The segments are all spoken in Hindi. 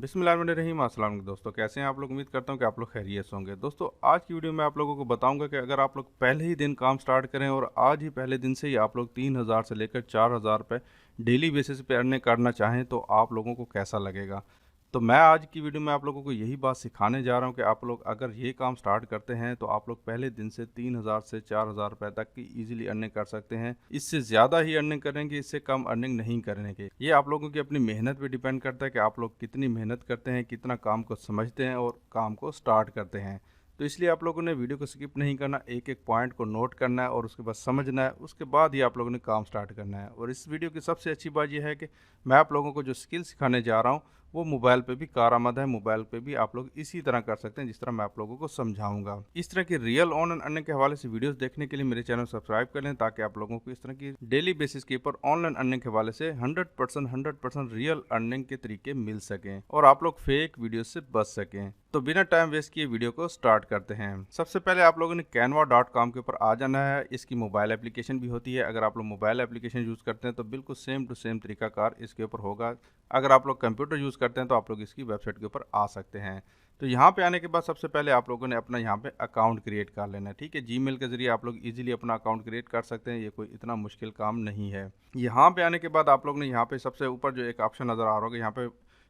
बिस्मिल्लाहिर्रहमानिर्रहीम। अस्सलाम वालेकुम दोस्तों, कैसे हैं आप लोग। उम्मीद करता हूं कि आप लोग खैरियत से होंगे। दोस्तों आज की वीडियो में आप लोगों को बताऊंगा कि अगर आप लोग पहले ही दिन काम स्टार्ट करें और आज ही पहले दिन से ही आप लोग 3,000 से लेकर 4,000 रुपये डेली बेसिस पे अर्निंग करना चाहें तो आप लोगों को कैसा लगेगा। तो मैं आज की वीडियो में आप लोगों को यही बात सिखाने जा रहा हूं कि आप लोग अगर ये काम स्टार्ट करते हैं तो आप लोग पहले दिन से 3,000 से 4,000 रुपये तक की इजीली अर्निंग कर सकते हैं। इससे ज़्यादा ही अर्निंग करेंगे, इससे कम अर्निंग नहीं करेंगे। ये आप लोगों की अपनी मेहनत पे डिपेंड करता है कि आप लोग कितनी मेहनत करते हैं, कितना काम को समझते हैं और काम को स्टार्ट करते हैं। तो इसलिए आप लोगों ने वीडियो को स्किप नहीं करना, एक एक पॉइंट को नोट करना है और उसके बाद समझना है, उसके बाद ही आप लोगों ने काम स्टार्ट करना है। और इस वीडियो की सबसे अच्छी बात यह है कि मैं आप लोगों को जो स्किल सिखाने जा रहा हूँ वो मोबाइल पे भी कारआमद है। मोबाइल पे भी आप लोग इसी तरह कर सकते हैं जिस तरह मैं आप लोगों को समझाऊंगा। इस तरह की रियल ऑनलाइन अर्निंग के हवाले से वीडियोस देखने के लिए मेरे चैनल सब्सक्राइब कर लें ताकि आप लोगों को इस तरह की डेली बेसिस के ऊपर ऑनलाइन अर्निंग के हवाले से 100% रियल अर्निंग के तरीके मिल सकें और आप लोग फेक वीडियो से बच सकें। तो बिना टाइम वेस्ट किए वीडियो को स्टार्ट करते हैं। सबसे पहले आप लोगों ने canva.com के ऊपर आ जाना है। इसकी मोबाइल एप्लीकेशन भी होती है। अगर आप लोग मोबाइल एप्लीकेशन यूज़ करते हैं तो बिल्कुल सेम टू सेम तरीकाकार इसके ऊपर होगा। अगर आप लोग कंप्यूटर यूज़ करते हैं तो आप लोग इसकी वेबसाइट के ऊपर आ सकते हैं। तो यहाँ पे आने के बाद सबसे पहले आप लोगों ने अपना यहाँ पे अकाउंट क्रिएट कर लेना है। ठीक है, जीमेल के जरिए आप लोग इजीली अपना अकाउंट क्रिएट कर सकते हैं। ये कोई इतना मुश्किल काम नहीं है। यहाँ पे आने के बाद आप लोग ने यहाँ पे सबसे ऊपर जो एक ऑप्शन नज़र आ रहा होगा, यहाँ पे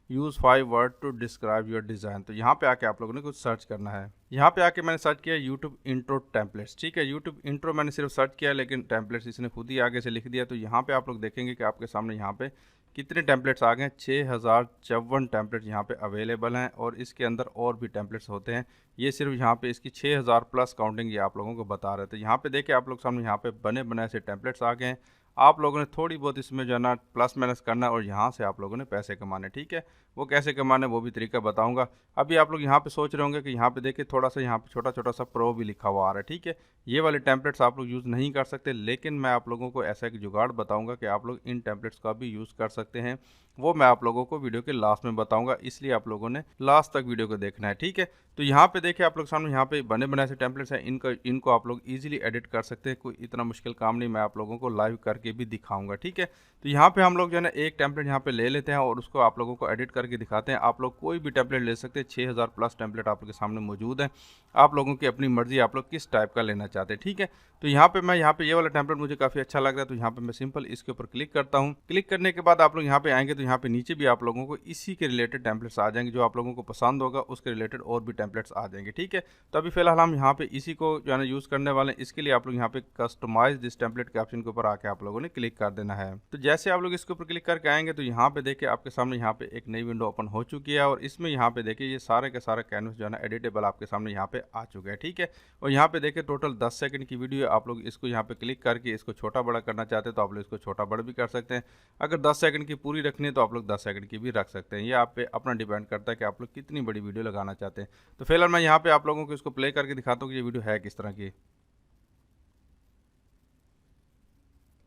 use 5 word to describe your design. तो यहाँ पे आके आप लोगों ने कुछ सर्च करना है। यहाँ पे आके मैंने सर्च किया यूट्यूब इंट्रो टेम्पलेट्स। ठीक है, यूट्यूब इंट्रो मैंने सिर्फ सर्च किया लेकिन टेम्पलेट्स इसने खुद ही आगे से लिख दिया। तो यहाँ पे आप लोग देखेंगे कि आपके सामने यहाँ पे कितने टेम्पलेट्स आ गए हैं। 6,054 टेम्पलेट यहाँ पे अवेलेबल हैं और इसके अंदर और भी टेम्पलेट्स होते हैं। ये सिर्फ यहाँ पे इसकी 6,000 प्लस काउंटिंग ये आप लोगों को बता रहे थे। यहाँ पे देखिए आप लोग सामने यहाँ पे बने बनाए से टेम्पलेट्स आ गए हैं। आप लोगों ने थोड़ी बहुत इसमें जो है ना प्लस माइनस करना है और यहाँ से आप लोगों ने पैसे कमाने। ठीक है, वो कैसे कमाने वो भी तरीका बताऊंगा। अभी आप लोग यहाँ पे सोच रहे होंगे कि यहाँ पे देखिए थोड़ा सा यहाँ पे छोटा छोटा सा प्रो भी लिखा हुआ आ रहा है। ठीक है, ये वाले टेम्पलेट्स आप लोग यूज़ नहीं कर सकते, लेकिन मैं आप लोगों को ऐसा एक जुगाड़ बताऊंगा कि आप लोग इन टेम्पलेट्स का भी यूज़ कर सकते हैं। वो मैं आप लोगों को वीडियो के लास्ट में बताऊंगा, इसलिए आप लोगों ने लास्ट तक वीडियो को देखना है। ठीक है, तो यहाँ पे देखिए आप लोग सामने यहाँ पे बने बनाए से टेम्पलेट्स हैं। इनको आप लोग इजीली एडिट कर सकते हैं। कोई इतना मुश्किल काम नहीं, मैं आप लोगों को लाइव करके भी दिखाऊंगा। ठीक है, तो यहाँ पे हम लोग जो है ना एक टेम्पलेट यहाँ पे ले लेते हैं और उसको आप लोगों को एडिट करके दिखाते हैं। आप लोग कोई भी टेम्पलेट ले सकते हैं। 6,000 प्लस टेम्पलेट आप लोग के सामने मौजूद है। आप लोगों की अपनी मर्जी, आप लोग किस टाइप का लेना चाहते हैं। ठीक है, तो यहाँ पे मैं यहाँ पे ये वाला टेम्पलेट मुझे काफ़ी अच्छा लग रहा है, तो यहाँ पे मैं सिंपल इसके ऊपर क्लिक करता हूँ। क्लिक करने के बाद आप लोग यहाँ पे आएंगे तो यहाँ पे नीचे भी आप लोगों को इसी के रिलेटेड टेम्पलेट्स आ जाएंगे। जो आप लोगों को पसंद होगा उसके रिलेटेड और भी टेम्पलेट्स आ जाएंगे। ठीक है, तो अभी फिलहाल हम यहाँ पे इसी को जो है ना यूज़ करने वाले हैं। इसके लिए आप लोग यहाँ पे कस्टमाइज दिस टेम्पलेट के ऑप्शन के ऊपर आके आप लोगों ने क्लिक कर देना है। तो जैसे आप लोग इसके ऊपर क्लिक करके आएंगे तो यहाँ पे देखिए आपके सामने यहाँ पे एक नई विंडो ओपन हो चुकी है और इसमें यहाँ पे देखिए ये सारे के सारे कैनवस जो है ना एडिटेबल आपके सामने यहाँ पे आ चुके हैं। ठीक है, और यहाँ पे देखिए टोटल 10 सेकंड की वीडियो है। आप लोग इसको यहाँ पे क्लिक करके इसको छोटा बड़ा करना चाहते हैं तो आप लोग इसको छोटा बड़ा भी कर सकते हैं। अगर 10 सेकंड की पूरी रखनी है तो आप लोग 10 सेकंड की भी रख सकते हैं। ये आप पे अपना डिपेंड करता है कि आप लोग कितनी बड़ी वीडियो लगाना चाहते हैं। तो फिलहाल मैं यहाँ पे आप लोगों को इसको प्ले करके दिखाता हूँ कि ये वीडियो है किस तरह की।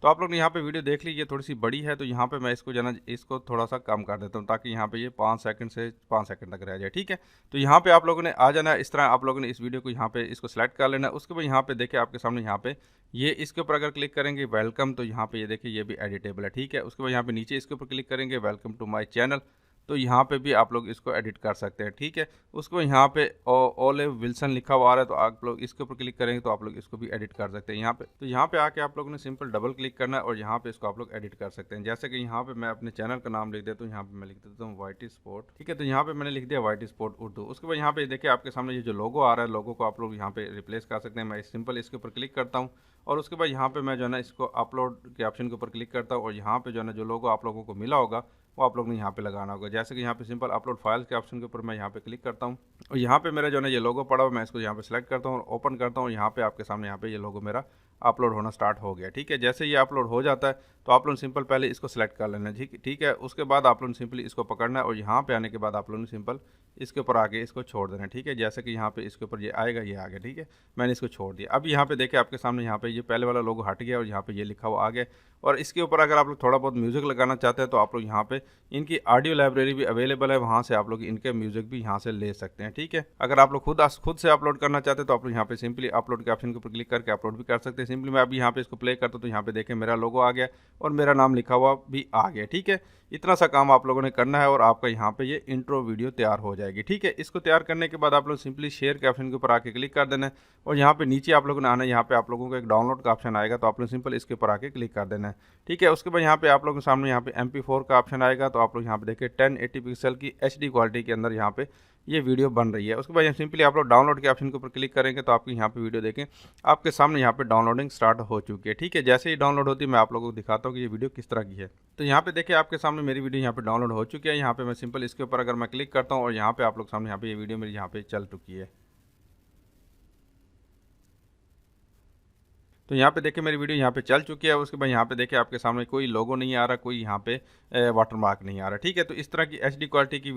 तो आप लोग ने यहाँ पे वीडियो देख ली, ये थोड़ी सी बड़ी है तो यहाँ पे मैं इसको जना इसको थोड़ा सा कम कर देता हूँ ताकि यहाँ पे ये 5 सेकंड से 5 सेकंड तक रह जाए। ठीक है, तो यहाँ पे आप लोगों ने आ जाना है। इस तरह आप लोगों ने इस वीडियो को यहाँ पे इसको सेलेक्ट कर लेना है। उसके बाद यहाँ पे देखिए आपके सामने यहाँ पे ये इसके ऊपर अगर क्लिक करेंगे वेलकम, तो यहाँ पे ये देखिए ये भी एडिटेबल है। ठीक है, उसके बाद यहाँ पे नीचे इसके ऊपर क्लिक करेंगे वेलकम टू माई चैनल, तो यहाँ पे भी आप लोग इसको एडिट कर सकते हैं। ठीक है, उसको यहाँ पे ओलिव विल्सन लिखा हुआ आ रहा है तो आप लोग इसके ऊपर क्लिक करेंगे तो आप लोग इसको भी एडिट कर सकते हैं यहाँ पे। तो यहाँ पे आके आप लोगों ने सिंपल डबल क्लिक करना है और यहाँ पे इसको आप लोग एडिट कर सकते हैं। जैसे कि यहाँ पे मैं अपने चैनल का नाम लिख देता हूँ। यहाँ पे मैं लिख देता हूँ वाईटी स्पोर्ट। ठीक है, तो यहाँ पे मैंने लिख दिया वाईटी स्पोर्ट उर्दू। उसके बाद यहाँ पे देखिए आपके सामने ये जो लोगो आ रहा है, लोगो को आप लोग यहाँ पे रिप्लेस कर सकते हैं। मैं सिंपल इसके ऊपर क्लिक करता हूँ और उसके बाद यहाँ पे मैं जो है ना इसको अपलोड के ऑप्शन के ऊपर क्लिक करता हूँ और यहाँ पे जो है ना जो लोगो आप लोगों को मिला होगा वो आप लोग ने यहाँ पे लगाना होगा। जैसे कि यहाँ पे सिंपल अपलोड फाइल्स के ऑप्शन के ऊपर मैं यहाँ पे क्लिक करता हूँ और यहाँ पे मेरा जो है ना ये लोगो पड़ा हुआ, मैं इसको यहाँ पे सेलेक्ट करता हूँ और ओपन करता हूँ। यहाँ पे आपके सामने यहाँ पे ये लोगो मेरा अपलोड होना स्टार्ट हो गया। ठीक है, जैसे ये अपलोड हो जाता है तो आप लोग सिंपल पहले इसको सेलेक्ट कर लेना है। ठीक है, उसके बाद आप लोग सिंपली इसको पकड़ना है और यहाँ पे आने के बाद आप लोगों ने सिंपल इसके ऊपर आके इसको छोड़ देना है। ठीक है, जैसे कि यहाँ पे इसके ऊपर ये आएगा, ये आ गया। ठीक है, मैंने इसको छोड़ दिया। अब यहाँ पे देखिए आपके सामने यहाँ पे ये पहले वाला लोगो हट गया और यहाँ पे ये लिखा हुआ आ गया। और इसके ऊपर अगर आप लोग थोड़ा बहुत म्यूज़िक लगाना चाहते हैं तो आप लोग यहाँ पे इनकी ऑडियो लाइब्रेरी भी अवेलेबल है, वहाँ से आप लोग इनके म्यूज़िक भी यहाँ से ले सकते हैं। ठीक है, अगर आप लोग खुद से अपलोड करना चाहते हैं तो आप लोग यहाँ पे सिंपली अपलोड के ऑप्शन के ऊपर क्लिक करके अपलोड भी कर सकते हैं। सिंपली मैं अभी यहाँ पे इसको प्ले करता हूँ तो यहाँ पे देखें मेरा लोगो आ गया और मेरा नाम लिखा हुआ भी आ गया। ठीक है, इतना सा काम आप लोगों ने करना है और आपका यहाँ पे ये इंट्रो वीडियो तैयार हो जाएगी। ठीक है, इसको तैयार करने के बाद आप लोग सिंपली शेयर के ऑप्शन के ऊपर आके क्लिक कर देना है और यहाँ पे नीचे आप लोगों ने आना है, यहाँ पे आप लोगों को एक डाउनलोड का ऑप्शन आएगा, तो आप लोग सिंपल इसके ऊपर आके क्लिक कर देना है। ठीक है, उसके बाद यहाँ पे आप लोगों के सामने यहाँ पे MP4 का ऑप्शन आएगा, तो आप लोग यहाँ पे देखिए 1080 पिक्सल की HD क्वालिटी के अंदर यहाँ पे ये वीडियो बन रही है। उसके बाद सिंपली आप लोग डाउनलोड के ऑप्शन के ऊपर क्लिक करेंगे तो आपकी यहाँ पे वीडियो देखें आपके सामने यहाँ पे डाउनलोडिंग स्टार्ट हो चुकी है। ठीक है, जैसे ही डाउनलोड होती है मैं आप लोगों को दिखाता हूँ कि ये वीडियो किस तरह की है। तो यहाँ पे देखिए आपके सामने मेरी वीडियो यहाँ पे डाउनलोड हो चुकी है। यहाँ पे मैं सिंपल इसके ऊपर अगर मैं क्लिक करता हूँ और यहाँ पे आप लोग सामने यहाँ पे ये वीडियो मेरी यहाँ पे चल चुकी है। तो यहाँ पे देखिए मेरी वीडियो यहाँ पे चल चुकी है। उसके बाद यहाँ पे देखिए आपके सामने कोई लोगो नहीं आ रहा, कोई यहाँ पे वाटरमार्क नहीं आ रहा। ठीक है, तो इस तरह की HD क्वालिटी की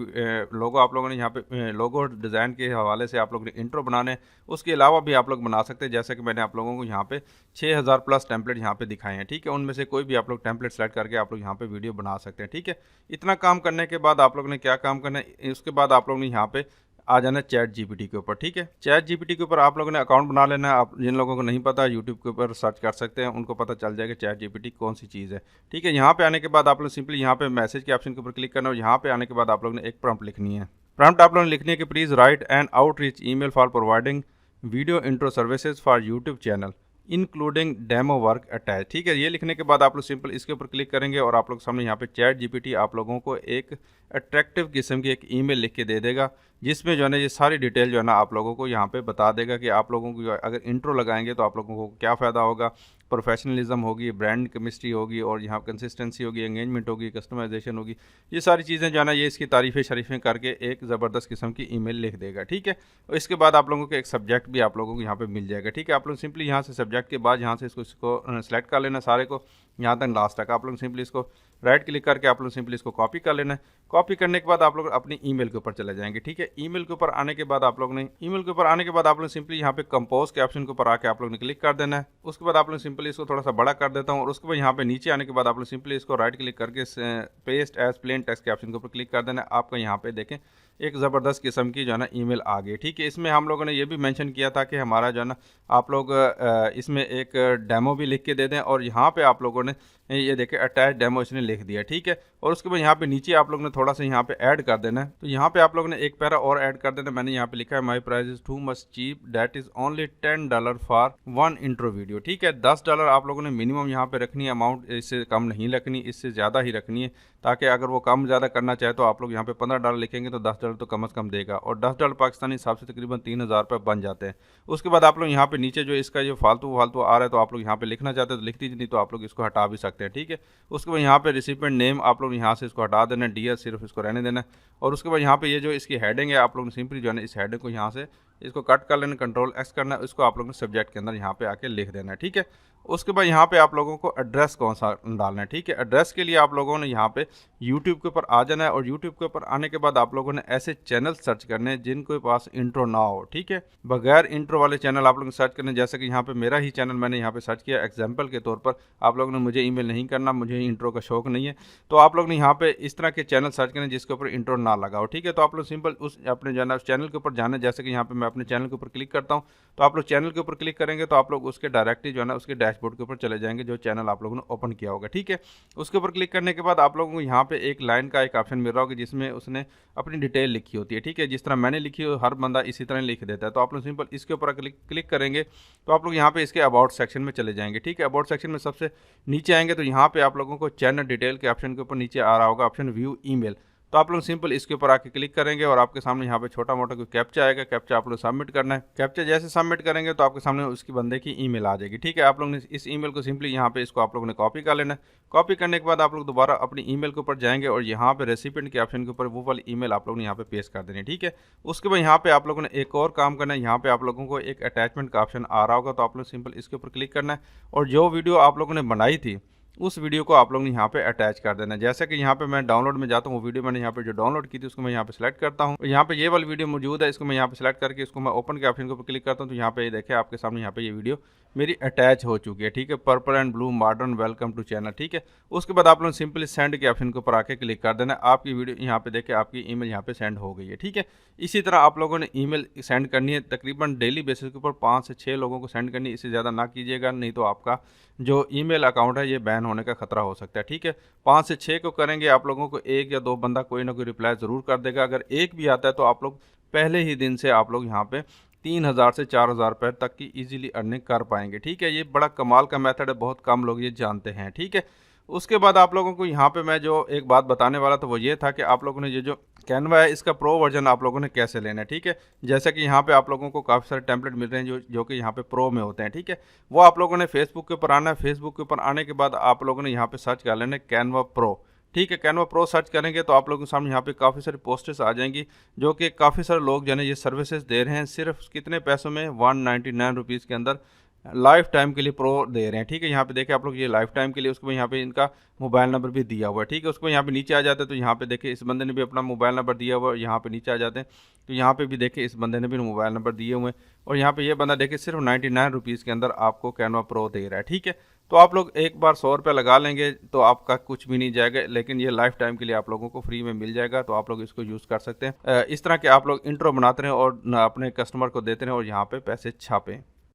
लोगो आप लोगों ने यहाँ पे लोगो डिज़ाइन के हवाले से आप लोगों ने इंट्रो बनाने, उसके अलावा भी आप लोग बना सकते हैं। जैसे कि मैंने आप लोगों को यहाँ पे 6000 प्लस टेम्पलेट यहाँ पे दिखाए हैं। ठीक है, उनमें से कोई भी आप लोग टेम्पलेट सेलेक्ट करके आप लोग यहाँ पे वीडियो बना सकते हैं। ठीक है, इतना काम करने के बाद आप लोगों ने क्या काम करना है, उसके बाद आप लोगों ने यहाँ पे आ जाना है ChatGPT के ऊपर। ठीक है, ChatGPT के ऊपर आप लोगों ने अकाउंट बना लेना है। आप जिन लोगों को नहीं पता यूट्यूब के ऊपर सर्च कर सकते हैं, उनको पता चल जाएगा ChatGPT कौन सी चीज़ है। ठीक है, यहाँ पे आने के बाद आप लोग सिंपली यहाँ पे मैसेज के ऑप्शन के ऊपर क्लिक करना है और यहाँ पे आने के बाद आप लोगों ने एक प्रॉम्प्ट लिखनी है। प्रॉम्प्ट आप लोगों ने लिखनी है कि please write an outreach email for providing video intro services for YouTube channel including demo work attach. ठीक है, ये लिखने के बाद आप लोग सिंपल इसके ऊपर क्लिक करेंगे और आप लोग सामने यहाँ पे ChatGPT आप लोगों को एक अट्रैक्टिव किस्म की एक ईमेल लिख के दे देगा, जिसमें जो है ना ये सारी डिटेल जो है ना आप लोगों को यहाँ पे बता देगा कि आप लोगों को अगर इंट्रो लगाएंगे तो आप लोगों को क्या फ़ायदा होगा, प्रोफेशनलिज्म होगी, ब्रांड केमिस्ट्री होगी और यहाँ कंसिस्टेंसी होगी, एंगेजमेंट होगी, कस्टमाइजेशन होगी। ये सारी चीज़ें जो है ना ये इसकी तारीफ़ें शरीफ़ें करके एक ज़बरदस्त किस्म की ईमेल लिख देगा। ठीक है, और इसके बाद आप लोगों को एक सब्जेक्ट भी आप लोगों को यहाँ पे मिल जाएगा। ठीक है, आप लोग सिंपली यहाँ से सब्जेक्ट के बाद यहाँ से इसको सेलेक्ट कर लेना सारे को, यहाँ तक लास्ट तक आप लोग सिंपली इसको राइट क्लिक करके आप लोग सिंपली इसको कॉपी कर लेना है। कॉपी करने के बाद आप लोग अपनी ईमेल के ऊपर चले जाएंगे। ठीक है, ईमेल के ऊपर आने के बाद आप लोग सिंपली यहाँ पे कंपोज के ऑप्शन के ऊपर आके आप लोग ने क्लिक कर देना है। उसके बाद आप लोग सिंपली इसको थोड़ा सा बड़ा कर देता हूँ और उसके बाद यहाँ पे नीचे आने के बाद आप लोग सिंपली इसको राइट क्लिक करके पेस्ट एज प्लेन टेक्स्ट के ऑप्शन के ऊपर क्लिक कर देना है। आपका यहाँ पे देखें एक ज़बरदस्त किस्म की जो है ना ईमेल आ गई। ठीक है, इसमें हम लोगों ने ये भी मेंशन किया था कि हमारा जो है ना आप लोग इसमें एक डेमो भी लिख के दे दें और यहाँ पे आप लोगों ने ये देखें अटैच डेमो इसने लिख दिया। ठीक है, और उसके बाद यहाँ पे नीचे आप लोग ने थोड़ा सा यहाँ पे ऐड कर देना है। तो यहाँ पे आप लोग ने एक पैरा और ऐड कर देना। मैंने यहाँ पे लिखा है my price is too much cheap that is only $10 for one intro video. ठीक है, $10 आप लोगों ने मिनिमम यहाँ पे रखनी है अमाउंट, इससे कम नहीं रखनी, इससे ज़्यादा ही रखनी है, ताकि अगर वो कम ज़्यादा करना चाहे तो आप लोग यहाँ पे $15 लिखेंगे तो $10 तो कम से कम देगा और $10 पाकिस्तानी हिसाब से तकरीबन 3000 रुपये बन जाते हैं। उसके बाद आप लोग यहाँ पे नीचे जो इसका जो फालतू आ रहा है तो आप लोग यहाँ पे लिखना चाहते हैं तो लिख दीजिए, नहीं तो आप लोग इसको हटा भी सकते हैं। ठीक है, उसके बाद यहाँ पे रिसिपेंट नेम आप लोग यहाँ से इसको हटा देना, डियर सिर्फ इसको रहने देना और उसके बाद यहाँ पे ये जो इसकी हेडिंग है आप लोग ने सिंपली जो है ना इस हेडिंग को यहाँ से इसको कट कर लेना, Ctrl+X करना है, इसको आप लोगों ने सब्जेक्ट के अंदर यहाँ पे आके लिख देना है। ठीक है, उसके बाद यहाँ पे आप लोगों को एड्रेस कौन सा डालना है। ठीक है, एड्रेस के लिए आप लोगों ने यहाँ पे यूट्यूब के ऊपर आ जाना है और यूट्यूब के ऊपर आने के बाद आप लोगों ने ऐसे चैनल सर्च करने हैं जिनके पास इंट्रो ना हो। ठीक है, बगैर इंट्रो वाले चैनल आप लोगों ने सर्च करने, जैसे कि यहाँ पे मेरा ही चैनल मैंने यहाँ पे सर्च किया एग्जाम्पल के तौर पर। आप लोगों ने मुझे ईमेल नहीं करना, मुझे इंट्रो का शौक नहीं है, तो आप लोग ने यहाँ पे इस तरह के चैनल सर्च करें जिसके ऊपर इंट्रो ना लगा हो। ठीक है, तो आप लोग सिंपल उस अपने जो है उस चैनल के ऊपर जाना है। जैसे कि यहाँ पे मैं अपने चैनल के ऊपर क्लिक करता हूँ तो आप लोग चैनल के ऊपर क्लिक करेंगे तो आप लोग उसके डायरेक्टली जो है ना उसके डैशबोर्ड के ऊपर चले जाएंगे जो चैनल आप लोगों ने ओपन किया होगा। ठीक है, उसके ऊपर क्लिक करने के बाद आप लोगों को यहाँ पे एक लाइन का एक ऑप्शन मिल रहा होगा जिसमें उसने अपनी डिटेल लिखी होती है। ठीक है, जिस तरह मैंने लिखी हो हर बंदा इसी तरह लिख देता है। तो आप लोग सिंपल इसके ऊपर क्लिक करेंगे तो आप लोग यहाँ पे इसके अबाउट सेक्शन में चले जाएंगे। ठीक है, अबाउट सेक्शन में सबसे नीचे आएंगे तो यहाँ पे आप लोगों को चैनल डिटेल के ऑप्शन के ऊपर नीचे आ रहा होगा ऑप्शन व्यू ईमेल। तो आप लोग सिंपल इसके ऊपर आके क्लिक करेंगे और आपके सामने यहाँ पे छोटा मोटा कोई कैप्चा आएगा, कैप्चा आप लोग सबमिट करना है। कैप्चा जैसे सबमिट करेंगे तो आपके सामने उसकी बंदे की ईमेल आ जाएगी। ठीक है, आप लोग ने इस ईमेल को सिंपली यहाँ पे इसको आप लोगों ने कॉपी कर लेना है। कॉपी करने के बाद आप लोग दोबारा अपनी ईमेल के ऊपर जाएंगे और यहाँ पे रेसिपेंट के ऑप्शन के ऊपर वो वाली ईमेल आप लोग ने यहाँ पे पेस्ट कर देनी है। ठीक है, उसके बाद यहाँ पे आप लोगों ने एक और काम करना है। यहाँ पे आप लोगों को एक अटैचमेंट का ऑप्शन आ रहा होगा तो आप लोग सिंपल इसके ऊपर क्लिक करना है और जो वीडियो आप लोगों ने बनाई थी उस वीडियो को आप लोग ने यहाँ पे अटैच कर देना है। जैसे कि यहाँ पे मैं डाउनलोड में जाता हूँ, वो वीडियो मैंने यहाँ पे जो डाउनलोड की थी उसको मैं यहाँ पे सेलेक्ट करता हूँ। यहाँ पे ये वाली वीडियो मौजूद है, इसको मैं यहाँ पे सेलेक्ट करके इसको मैं ओपन के ऑप्शन के ऊपर क्लिक करता हूँ तो यहाँ पे ये देखें आपके सामने यहाँ पे ये वीडियो मेरी अटैच हो चुकी है। ठीक है, purple and blue modern welcome to channel. ठीक है, उसके बाद आप लोग सिंपली सेंड के ऑप्शन के ऊपर आके क्लिक कर देना। आपकी वीडियो यहाँ पे देखें आपकी ईमेल यहाँ पे सेंड हो गई है। ठीक है, इसी तरह आप लोगों ने ईमेल सेंड करनी है, तकरीबन डेली बेसिस के ऊपर 5 से 6 लोगों को सेंड करनी है, इससे ज़्यादा ना कीजिएगा, नहीं तो आपका जो ईमेल अकाउंट है ये बैन होने का खतरा हो सकता है। ठीक है, 5 से 6 को करेंगे, आप लोगों को 1 या 2 बंदा कोई ना कोई रिप्लाई ज़रूर कर देगा। अगर एक भी आता है तो आप लोग पहले ही दिन से आप लोग यहाँ पे 3000 से 4000 रुपये तक की इजीली अर्निंग कर पाएंगे। ठीक है, ये बड़ा कमाल का मेथड है, बहुत कम लोग ये जानते हैं। ठीक है, उसके बाद आप लोगों को यहाँ पे मैं जो एक बात बताने वाला था वो ये था कि आप लोगों ने ये जो कैनवा है इसका प्रो वर्जन आप लोगों ने कैसे लेना है। ठीक है, जैसा कि यहाँ पे आप लोगों को काफ़ी सारे टेम्पलेट मिल रहे हैं जो कि यहाँ पे प्रो में होते हैं। ठीक है, वो आप लोगों ने फेसबुक के ऊपर आना है। फेसबुक के ऊपर आने के बाद आप लोगों ने यहाँ पे सर्च कर लेना है कैनवा प्रो। ठीक है, कैनवा प्रो सर्च करेंगे तो आप लोगों के सामने यहाँ पे काफ़ी सारी पोस्टर्स आ जाएंगी, जो कि काफ़ी सारे लोग जो है ये सर्विसेज दे रहे हैं सिर्फ कितने पैसों में, 199 रुपीज़ के अंदर लाइफ टाइम के लिए प्रो दे रहे हैं। ठीक है, यहाँ पे देखिए आप लोग ये लाइफ टाइम के लिए, उसको यहाँ पे इनका मोबाइल नंबर भी दिया हुआ है। ठीक है, उसको यहाँ पे नीचे आ जाते हैं तो यहाँ पे देखिए इस बंदे ने भी अपना मोबाइल नंबर दिया हुआ है। यहाँ पे नीचे आ जाते हैं तो यहाँ पे भी देखिए इस बंदे ने भी मोबाइल नंबर दिए हुए हैं, और यहाँ पे ये बंदा देखिए सिर्फ 99 रुपीज़ के अंदर आपको कैनवा प्रो दे रहा है। ठीक है, तो आप लोग एक बार 100 रुपये लगा लेंगे तो आपका कुछ भी नहीं जाएगा, लेकिन ये लाइफ टाइम के लिए आप लोगों को फ्री में मिल जाएगा, तो आप लोग इसको यूज़ कर सकते हैं। इस तरह के आप लोग इंट्रो बनाते रहें और अपने कस्टमर को देते रहें और यहाँ पे पैसे छापें।